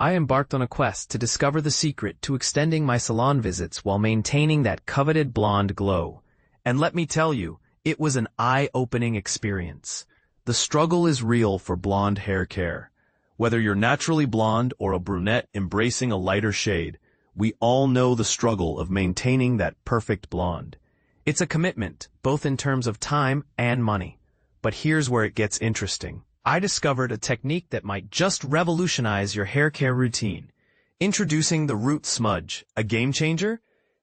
I embarked on a quest to discover the secret to extending my salon visits while maintaining that coveted blonde glow. And let me tell you, it was an eye-opening experience. The struggle is real for blonde hair care. Whether you're naturally blonde or a brunette embracing a lighter shade, we all know the struggle of maintaining that perfect blonde. It's a commitment, both in terms of time and money. But here's where it gets interesting. I discovered a technique that might just revolutionize your hair care routine. Introducing the Root Smudge, a game changer?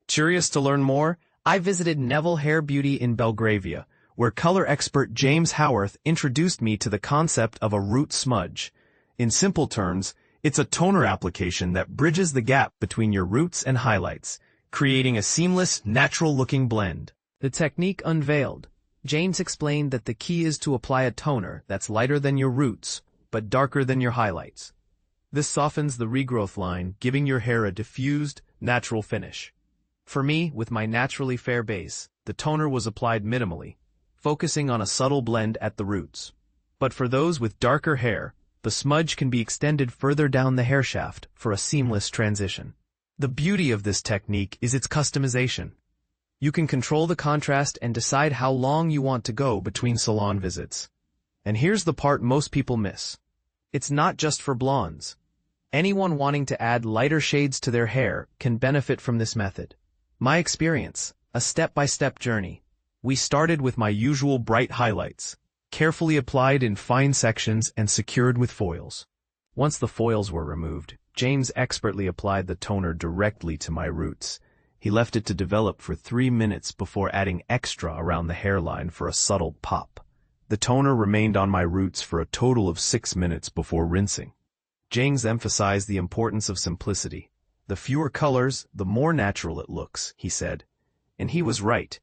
Curious to learn more? I visited Neville Hair Beauty in Belgravia, where color expert James Howarth introduced me to the concept of a root smudge. In simple terms, it's a toner application that bridges the gap between your roots and highlights, creating a seamless, natural-looking blend. The technique unveiled. James explained that the key is to apply a toner that's lighter than your roots, but darker than your highlights. This softens the regrowth line, giving your hair a diffused, natural finish. For me, with my naturally fair base, the toner was applied minimally, focusing on a subtle blend at the roots. But for those with darker hair, the smudge can be extended further down the hair shaft for a seamless transition. The beauty of this technique is its customization. You can control the contrast and decide how long you want to go between salon visits. And here's the part most people miss. It's not just for blondes. Anyone wanting to add lighter shades to their hair can benefit from this method. My experience, a step-by-step journey. We started with my usual bright highlights, carefully applied in fine sections and secured with foils. Once the foils were removed, James expertly applied the toner directly to my roots. He left it to develop for 3 minutes before adding extra around the hairline for a subtle pop. The toner remained on my roots for a total of 6 minutes before rinsing. James emphasized the importance of simplicity. The fewer colors, the more natural it looks, he said. And he was right.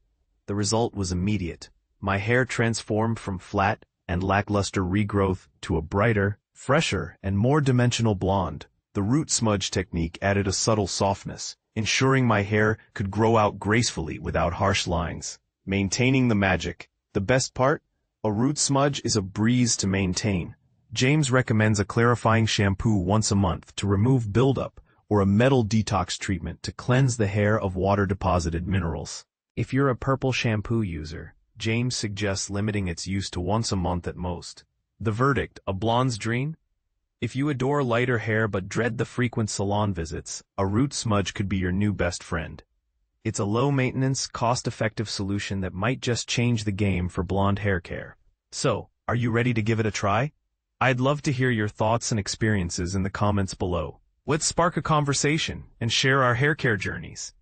The result was immediate. My hair transformed from flat and lackluster regrowth to a brighter, fresher, and more dimensional blonde. The root smudge technique added a subtle softness, ensuring my hair could grow out gracefully without harsh lines. Maintaining the magic. The best part? A root smudge is a breeze to maintain. James recommends a clarifying shampoo once a month to remove buildup, or a metal detox treatment to cleanse the hair of water-deposited minerals. If you're a purple shampoo user, James suggests limiting its use to once a month at most. The verdict, a blonde's dream? If you adore lighter hair but dread the frequent salon visits, a root smudge could be your new best friend. It's a low-maintenance, cost-effective solution that might just change the game for blonde hair care. So, are you ready to give it a try? I'd love to hear your thoughts and experiences in the comments below. Let's spark a conversation and share our hair care journeys.